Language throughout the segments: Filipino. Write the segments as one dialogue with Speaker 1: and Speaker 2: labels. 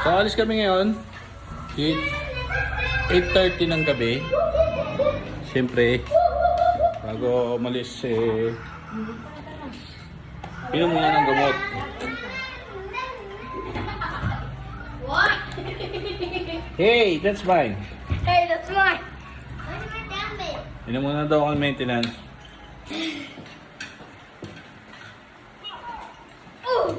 Speaker 1: So alis kami ngayon. 8:30 ng gabi. Siyempre, bago umalis pinom muna ng gamot.
Speaker 2: What?
Speaker 1: Hey, that's mine.
Speaker 2: Hey, that's mine. Where's my damn it?
Speaker 1: Pinom muna daw ang maintenance.
Speaker 2: Ooh.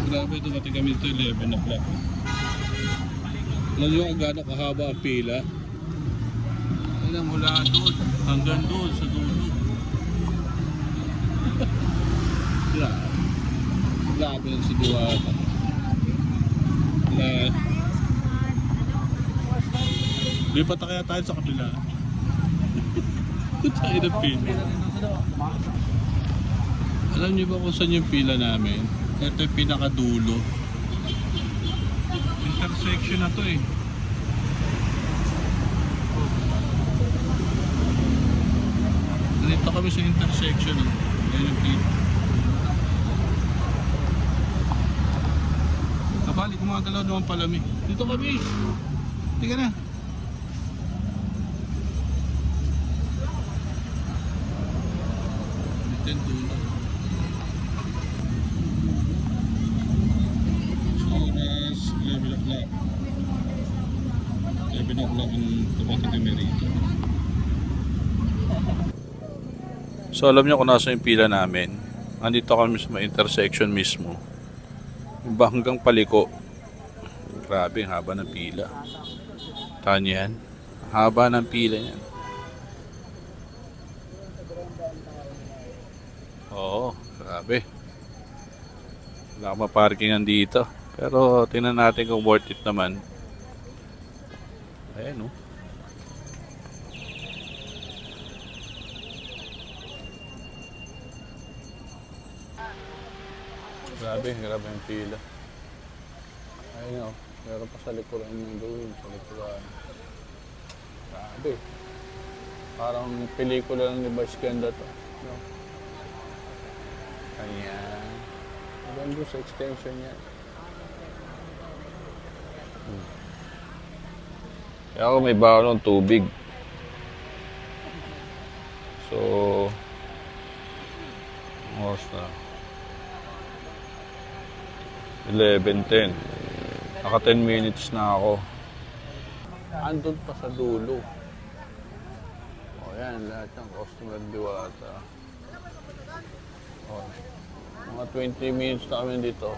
Speaker 1: Grabe ito, pati kami ito 11 o'clock. Alam nyo kung gaano kahaba ang pila? Alam, mula doon hanggang doon sa dulo. Grabe lang si Diwata. Lipat na kaya tayo sa kapila. Tayo ng pila. Alam niyo ba kung saan yung pila namin? Ito yung pinakadulo. Intersection na to eh. Dito kami sa intersection. Yan yung pila. Kabali, gumagalaw naman palami. Dito kami. Tika na. Dito yung dulo. Oras 11 o'clock. 11 o'clock yung tumating kami rito. So alam niyo kung nasa yung pila namin. Andito kami sa intersection mismo. Iba hanggang paliko. Grabe, ang haba ng pila. Tanya yan. Haba ng pila yan. Oo, grabe. Wala ka maparkingan dito. Pero tingnan natin kung worth it naman. Ayan, oh. Grabe ang pila. Ayun, oh. Meron pa sa likuran yung doon. Sa likuran. Grabe. Parang pelikula lang ni Bas Ganda to. No? Ayan. Maganda sa extension yan. Kaya ako may baon ng tubig. So, oras na. 11:10. Naka 10 minutes na ako. Andun pa sa dulo. O yan, lahat ng customer Diwata. O, mga 20 minutes na kami dito.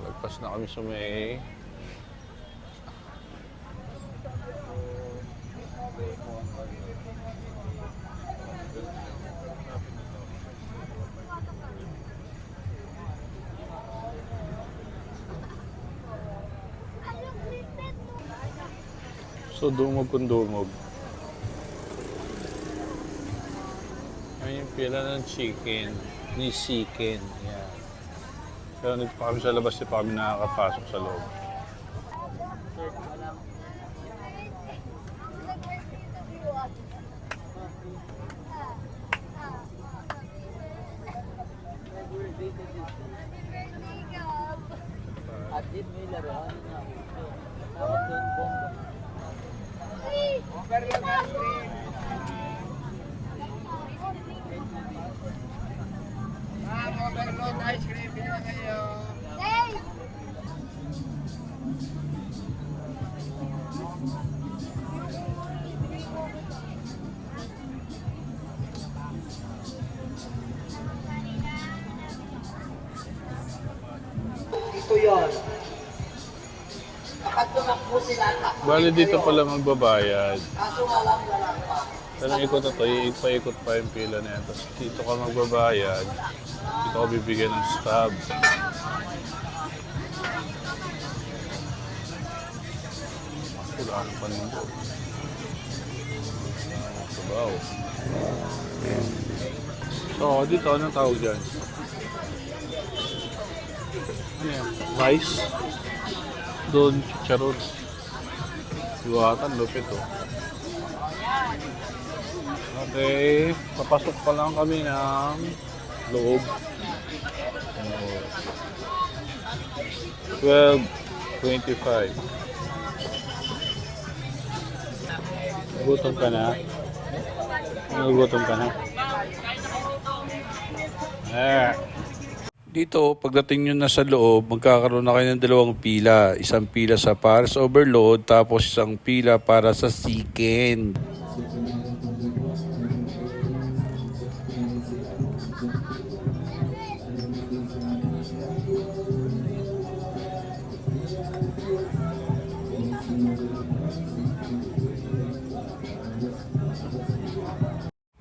Speaker 1: Lagpas na kami sa may so dungog kung dungog. Ayan yung pila ng chicken. Ni chicken. Yan. Pero nito pa kami sa labas, di pa kami nakakapasok sa loob.
Speaker 3: Atlet may laruan na. Tawag doon bomba. Overload ice cream. Overload ice cream. Pila kayo.
Speaker 2: Hey!
Speaker 3: Ito yun. Kapag tumakbo sila,
Speaker 1: Bali dito pala magbabayad.
Speaker 3: kaso walang pa.
Speaker 1: Pero ikot na to, ipaikot pa yung pila na yan. Tapos dito ka magbabayad. Dito ka bibigyan ng stub. Wala nang panundo. Sabaw. So, dito, anong tawag dyan? Ano yan? Rice? Doon, chicharon. Iwatan, lupit oh. Okay, papasok pa lang kami ng loob. 12:25. Gutom ka na? Gutom ka na? Dito, pagdating nyo na sa loob, magkakaroon na kayo ng dalawang pila. Isang pila sa Paris Overload, tapos isang pila para sa Chicken.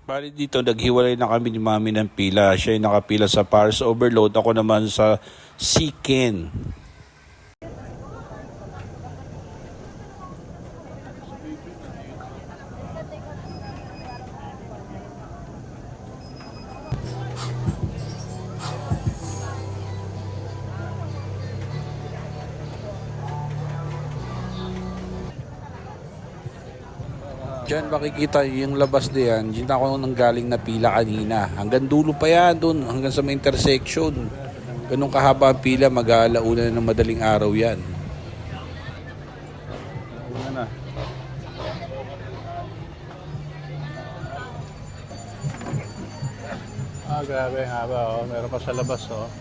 Speaker 1: Bali dito, naghiwalay na kami ni Mami ng pila. Siya ay nakapila sa Paris Overload. Ako naman sa Chicken. Diyan makikita yung labas na yan. Diyan ako nang galing na pila kanina. Hanggang dulo pa yan doon. Hanggang sa may intersection. Ganun kahaba ang pila. Mag-aalauna na ng madaling araw yan. Una na. Grabe haba oh. Meron pa sa labas oh.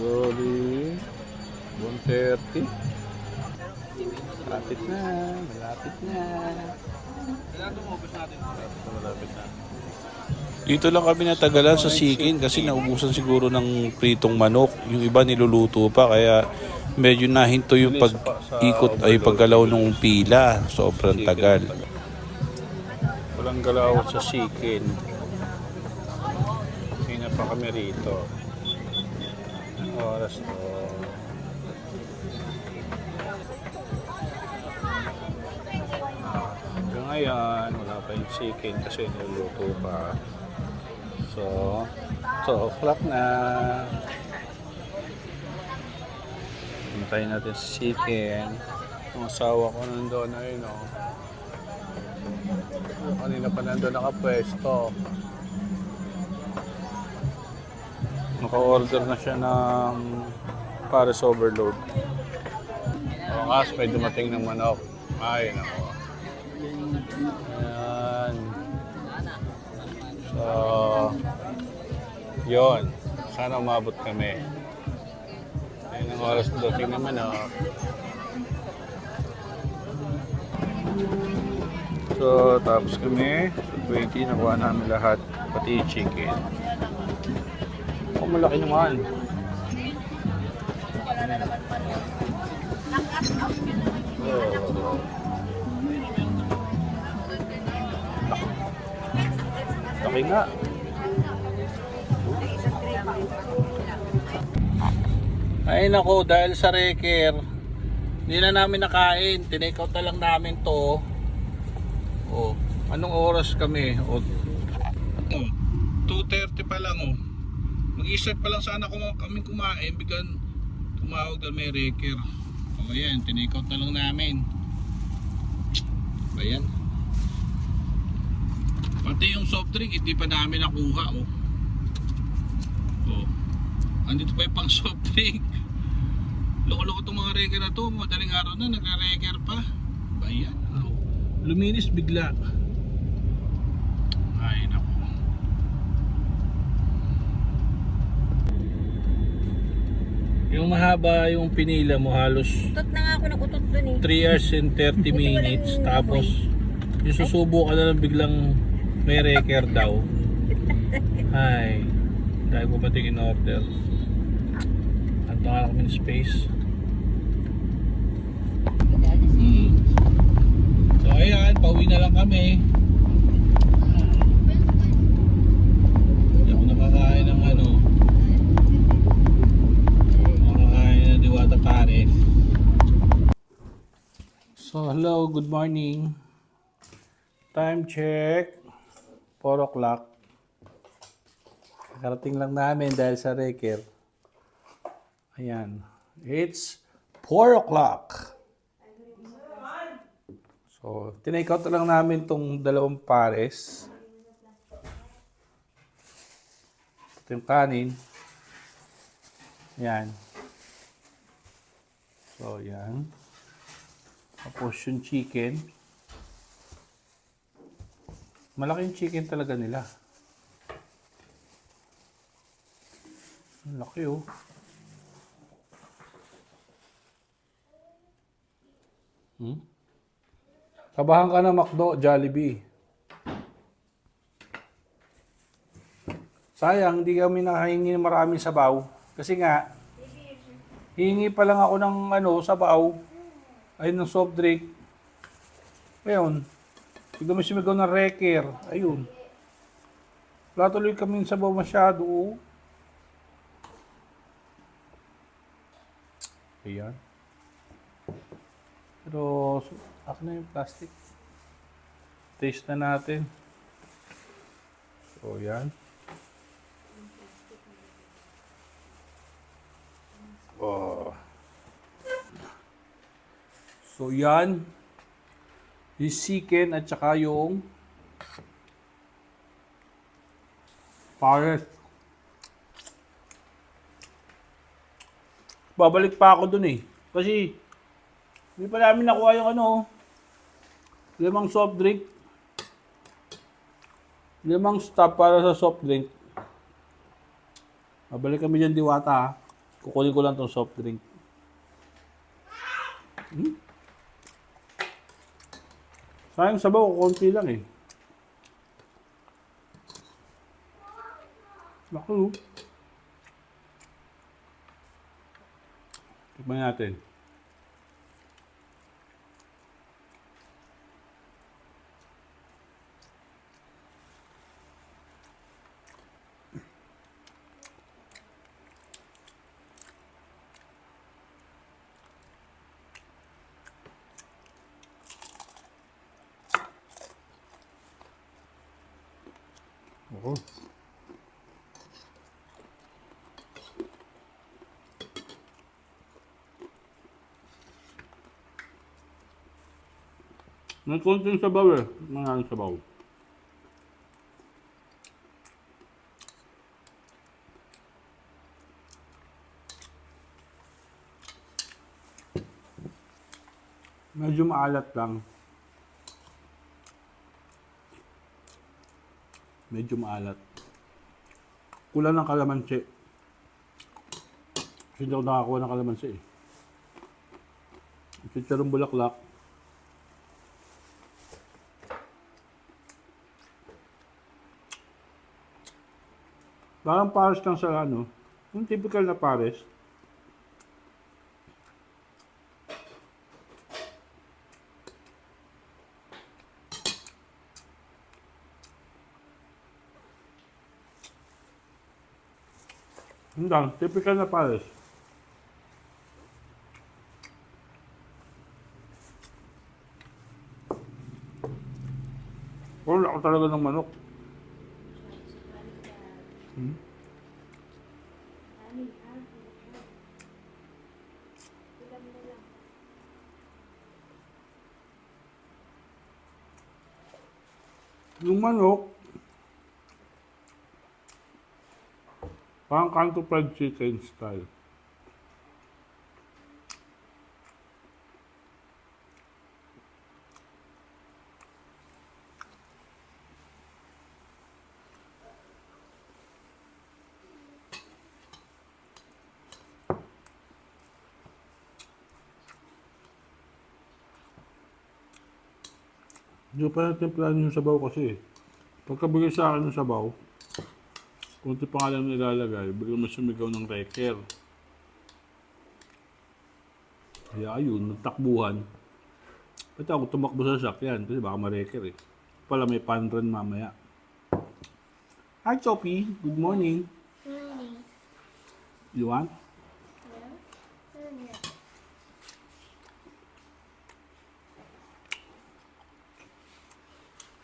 Speaker 1: Doli. 130. Malapit na. Malapit na. Malapit na. Dito lang kami natagalan sa Chicken kasi naubusan siguro ng pritong manok. Yung iba niluluto pa kaya medyo nahinto yung pag-ikot ay paggalaw ng pila. Sobrang tagal. Walang galaw sa Chicken. Hina pa kami rito. Anong oras to? Ngayon, wala pa yung Chicken kasi niluluto pa. So, 2 o'clock na. Hintayin natin si Chicken. Ang asawa ko nandoon na yun, oh. Kanina pa nandoon nakapwesto. Naka-order na siya ng Paris Overload. Ang may dumating ng manok. Ay, nako. Ayan. So, yun. Sana umabot kami. Ayun ang oras na dating naman, oh. So, tapos kami. So, 20, nakuha namin lahat. Pati yung Chicken. Oh, malaki naman. Oh. Laki nga. Ay nako, dahil sa Reker, hindi na namin nakain. Tinake out na lang namin to. Oh, anong oras kami? Oh, 2:30 pa lang oh. Mag-isip pa lang sana kami kumain, biglang tumawag na may Reker. O yan, tinake out na lang namin. Ayan. Pati yung soft drink, hindi pa namin nakuha oh. Oh. Andito pa yung pang soft drink. Loko-loko itong mga Reker na to. Madaling araw na, nagre-Reker pa. Ayan. Oh. Luminis bigla. Ay, naku. Yung mahaba yung pinila mo halos
Speaker 4: Utot na nga ako, nagutot dun eh.
Speaker 1: 3 hours and 30 minutes. Tapos yung susubo ka na lang biglang may Reker daw. Ay, dahil ko pati in order. Anto nga kami ng space. So ayan, pauwi na lang kami. Hindi ako nakakain ng ano. Nakakain ng Diwata Paris. So hello, good morning. Time check. 4 o'clock. Karating lang namin dahil sa Reker. Ayan. It's 4 o'clock. So, tinake out lang namin tong 2 pares. Ito yung kanin. Yan. So, yan. Tapos yung chicken. Malaki yung chicken talaga nila. Ang laki oh. Kabahan ka na McDo, Jollibee. Sayang, hindi kami nakahingi ng maraming sabaw. Kasi nga, hihingi pa lang ako ng sabaw. Ay, ng soft drink. Ngayon, tignan mo sumigaw ng Reker. Ayun. Wala tuloy kami ng sabaw masyado. Oh. Ayan. Pero, ako na yung plastic. Taste na natin. So, yan. Oh. So, yan. Yung chicken at saka yung pares. Babalik pa ako dun eh. Kasi, hindi pa namin nakuha yung 5 soft drink. 5 stop para sa soft drink. Babalik kami dyan, Diwata ha. Kukunin ko lang tong soft drink. Sayang sabaw, konti lang eh. Naku. Tikman natin. Oh. May konting sabaw eh. Mga sabaw. Medyo maalat lang. Medyo maalat. Kulang ng kalamansi. Kasi hindi ako nakakuha ng kalamansi eh. Chicharong bulaklak. Parang pares lang sa yung typical na pares. Hindi lang, typical na pares. Wala ako talaga ng manok. Yung manok, parang kanto fried chicken style. Hindi pa natin plan yung sabaw kasi. Pagkabigay sa akin ng sabaw, kunti pa nga lang nilalagay, bigla mo sumigaw ng Reker. Kaya ayun, nagtakbuhan. Pati ako tumakbo sa sakyan kasi baka ma-Reker eh. Pala may panran mamaya. Hi Choppy, good morning.
Speaker 2: Morning.
Speaker 1: You want?
Speaker 2: Yeah.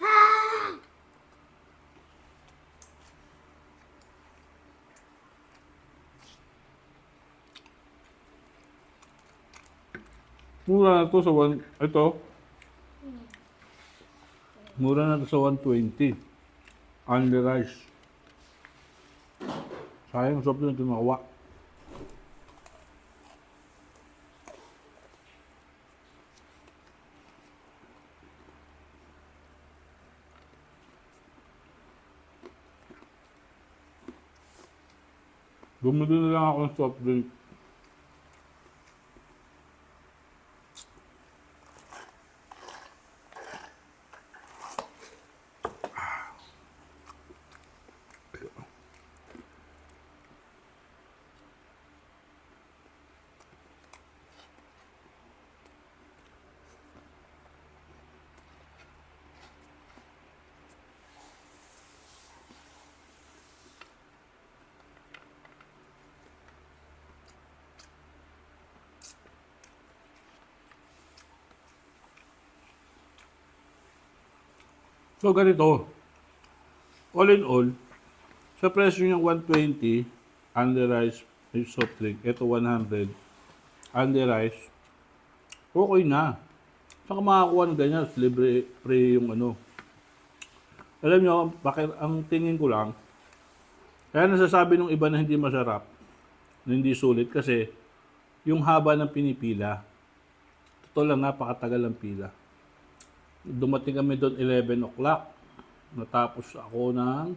Speaker 2: Ha!
Speaker 1: Mura na to sa ito. Mura na to sa 120. Only rice. Sayang soft drink yung makuha. Bumili na lang ako ng soft drink. So, ganito. All in all, sa presyo niyang 120, only rice, may soft drink. Ito 100, only rice. Okay na. Saka makakuha ng ganyan, libre, free yung ano. Alam niyo, bakit ang tingin ko lang, kaya nasasabi ng iba na hindi masarap, na hindi sulit, kasi yung haba ng pinipila. Totoo lang, napakatagal ng pila. Dumating kami doon 11 o'clock. Natapos ako ng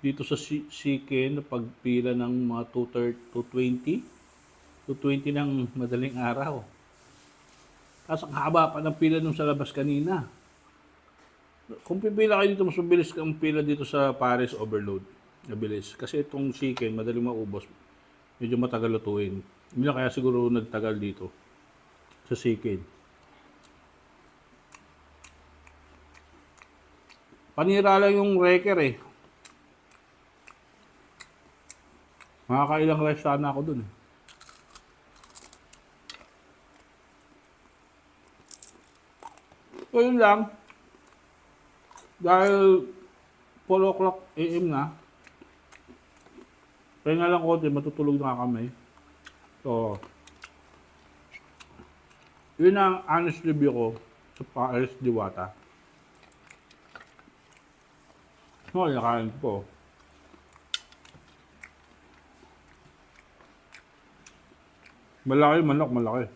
Speaker 1: dito sa Chicken na pagpila ng mga 2:20. 2:20 ng madaling araw. Tapos ang haba pa ng pila nung sa labas kanina. Kung pipila kayo dito, mas mabilis kang pila dito sa Paris Overload. Mabilis. Kasi itong chicken, madaling maubos. Medyo matagal lutuin. Hindi na kaya siguro nagtagal dito sa chicken. Panira lang yung wrecker eh. Makakailang rice sana ako dun eh. So yun lang. Dahil 4 o'clock AM na. Kaya nga lang konti, matutulog na kami. So, yun ang honest review ko sa Paris Diwata. Oh, nakain po. Malaki manok, malaki.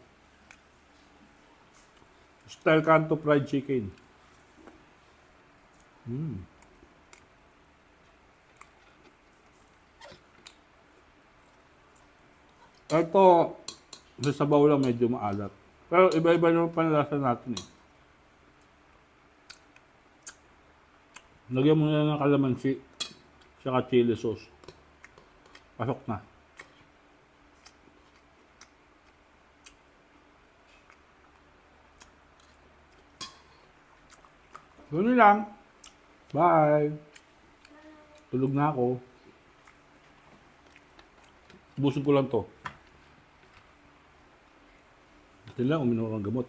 Speaker 1: Style Canto fried chicken. Ito, sa sabaw lang medyo maalat. Pero iba-iba naman panlasa natin eh. Lagyan mo na ng kalamansi, saka chili sauce. Pasok na. Ganun lang. Bye. Tulog na ako. Ubusin ko lang to. Ito lang, uminom ng gamot.